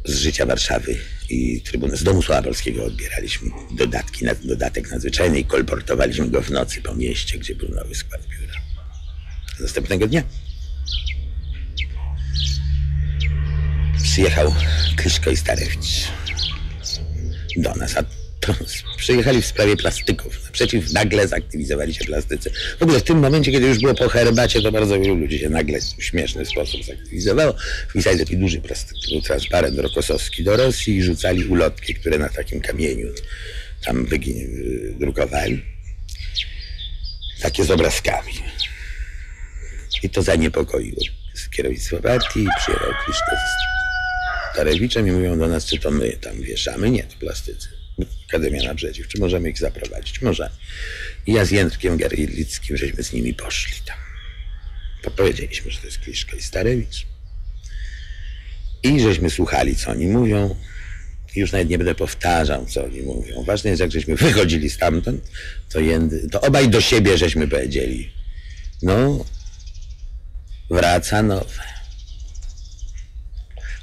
z życia Warszawy i Trybunału, z Domu Słowa Polskiego odbieraliśmy dodatek nadzwyczajny i kolportowaliśmy go w nocy po mieście, gdzie był nowy skład biura. Następnego dnia przyjechał Kryszko i Starewicz do nas, a to przyjechali w sprawie plastyków. Naprzeciw nagle zaktywizowali się plastycy. W ogóle w tym momencie, kiedy już było po herbacie, to bardzo wielu ludzi się nagle w śmieszny sposób zaktywizowało. Wpisali taki duży transparent Rokosowski do Rosji i rzucali ulotki, które na takim kamieniu tam drukowali. Takie z obrazkami. I to zaniepokoiło kierownictwo partii. Przyjechał Kryszko z Starewiczem i mówią do nas, czy to my tam wieszamy. Nie, to plastycy. Akademia naprzeciw. Czy możemy ich zaprowadzić? Możemy. I ja z Jędrkiem Garlickim żeśmy z nimi poszli tam. Powiedzieliśmy, że to jest Kryszko i Starewicz. I żeśmy słuchali, co oni mówią. I już nawet nie będę powtarzał, co oni mówią. Ważne jest, jak żeśmy wychodzili stamtąd, to obaj do siebie żeśmy powiedzieli. No, wraca nowe.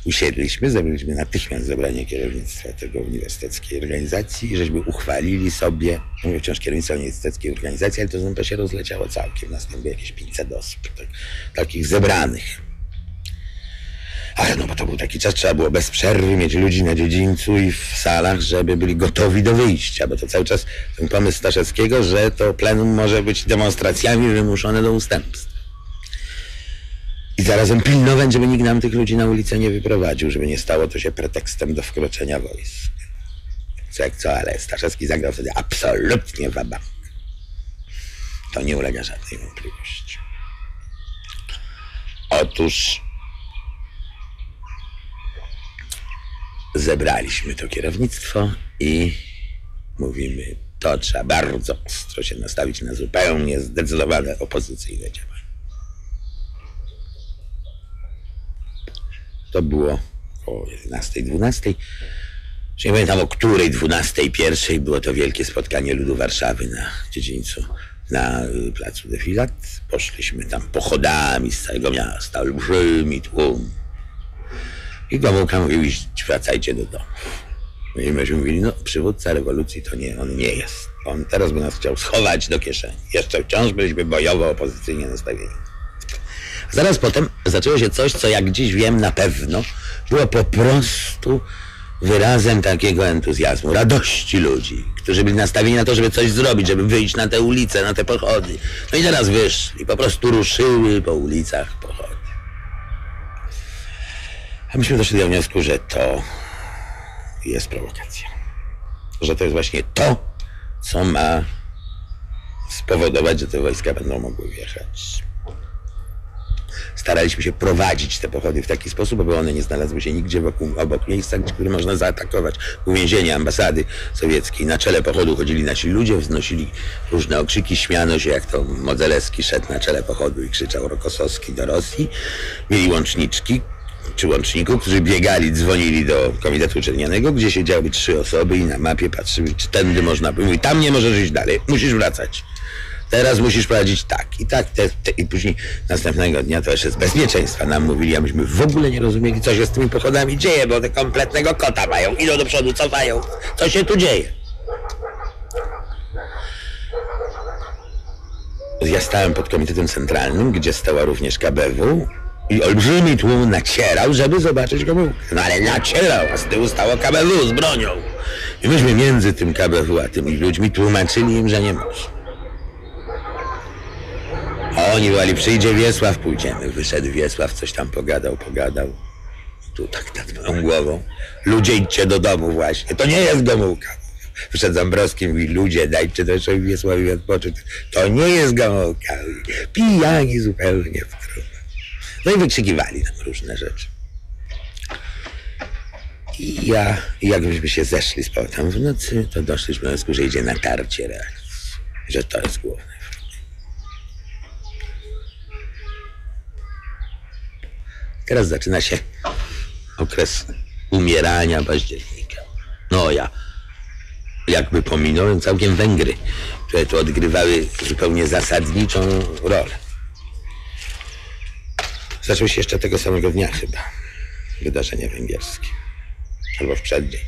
Usiedliśmy, zrobiliśmy natychmiast zebranie kierownictwa tego uniwersyteckiej organizacji i żeśmy uchwalili sobie, mówię wciąż kierownictwo uniwersyteckiej organizacji, ale to się rozleciało całkiem. Nas tam było jakieś 500 osób, takich zebranych. Ale no bo to był taki czas, trzeba było bez przerwy mieć ludzi na dziedzińcu i w salach, żeby byli gotowi do wyjścia, bo to cały czas ten pomysł Staszewskiego, że to plenum może być demonstracjami wymuszone do ustępstw. I zarazem pilnować, żeby nikt nam tych ludzi na ulicę nie wyprowadził, żeby nie stało to się pretekstem do wkroczenia wojsk. Co jak co, ale Staszewski zagrał wtedy absolutnie wabank. To nie ulega żadnej wątpliwości. Otóż zebraliśmy to kierownictwo i mówimy, to trzeba bardzo ostro się nastawić na zupełnie zdecydowane opozycyjne działania. To było około 11, 12. Już nie pamiętam o której, 12, 1 było to wielkie spotkanie ludu Warszawy na dziedzińcu, na placu Defilat. Poszliśmy tam pochodami z całego miasta, olbrzymi tłum. I Gomułka mówił, wracajcie do domu. I myśmy mówili, no przywódca rewolucji to nie, on nie jest. On teraz by nas chciał schować do kieszeni. Jeszcze wciąż byliśmy bojowo, opozycyjnie nastawieni. Zaraz potem zaczęło się coś, co jak dziś wiem na pewno było po prostu wyrazem takiego entuzjazmu, radości ludzi, którzy byli nastawieni na to, żeby coś zrobić, żeby wyjść na te ulice, na te pochody. No i teraz wyszli, po prostu ruszyły po ulicach pochody. A myśmy doszli do wniosku, że to jest prowokacja. Że to jest właśnie to, co ma spowodować, że te wojska będą mogły wjechać. Staraliśmy się prowadzić te pochody w taki sposób, aby one nie znalazły się nigdzie obok miejsca, które można zaatakować. Uwięzienie ambasady sowieckiej. Na czele pochodu chodzili nasi ludzie, wznosili różne okrzyki, śmiano się, jak to Modzelewski szedł na czele pochodu i krzyczał Rokosowski do Rosji. Mieli łączniczki, czy łączników, którzy biegali, dzwonili do Komitetu Uczelnianego, gdzie siedziały 3 osoby i na mapie patrzyły, czy tędy można. Mówi, tam nie możesz iść dalej, musisz wracać. Teraz musisz prowadzić tak i tak, i później następnego dnia to jeszcze z bezpieczeństwa nam mówili, a myśmy w ogóle nie rozumieli, co się z tymi pochodami dzieje, bo one kompletnego kota mają, idą do przodu, cofają, co się tu dzieje. Ja stałem pod Komitetem Centralnym, gdzie stała również KBW i olbrzymi tłum nacierał, żeby zobaczyć Gomułkę. No ale nacierał, a z tyłu stało KBW z bronią. I myśmy między tym KBW a tymi ludźmi tłumaczyli im, że nie można. A oni wołali, przyjdzie Wiesław, pójdziemy. Wyszedł Wiesław, coś tam pogadał. Tu tak nad moją głową. Ludzie, idźcie do domu właśnie. To nie jest Gomułka. Wyszedł Zambrowski, mówi, ludzie, dajcie to jeszcze Wiesławowi odpocząć. To nie jest Gomułka. Pijani zupełnie w krów. No i wykrzykiwali tam różne rzeczy. I jakbyśmy się zeszli z powrotem w nocy, to doszliśmy do wniosku, że idzie natarcie reakcji. Że to jest główne. Teraz zaczyna się okres umierania października. No ja jakby pominąłem całkiem Węgry, które tu odgrywały zupełnie zasadniczą rolę. Zaczęły się jeszcze tego samego dnia chyba wydarzenia węgierskie. albo w przeddzień.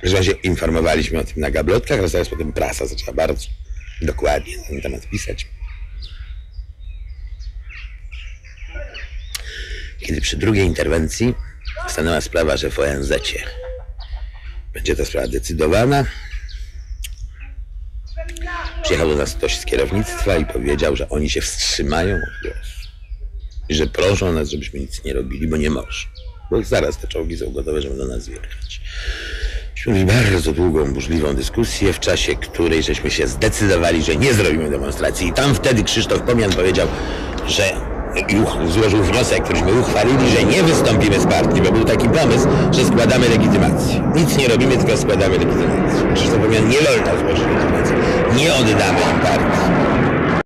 Proszę razie informowaliśmy o tym na gablotkach, a zaraz potem prasa zaczęła bardzo dokładnie na ten temat pisać. Kiedy przy drugiej interwencji stanęła sprawa, że w ONZ-cie będzie ta sprawa decydowana, przyjechał do nas ktoś z kierownictwa i powiedział, że oni się wstrzymają od głosu i że proszą nas, żebyśmy nic nie robili, bo nie może. Bo zaraz te czołgi są gotowe, żeby do nas wjechać. Myśmy mieli bardzo długą, burzliwą dyskusję, w czasie której żeśmy się zdecydowali, że nie zrobimy demonstracji. I tam wtedy Krzysztof Pomian powiedział, że złożył wniosek, któryśmy uchwalili, że nie wystąpimy z partii, bo był taki pomysł, że składamy legitymację. Nic nie robimy, tylko składamy legitymację. Krzysztof Pomian: nie wolno złożyć legitymacji. Nie oddamy im partii.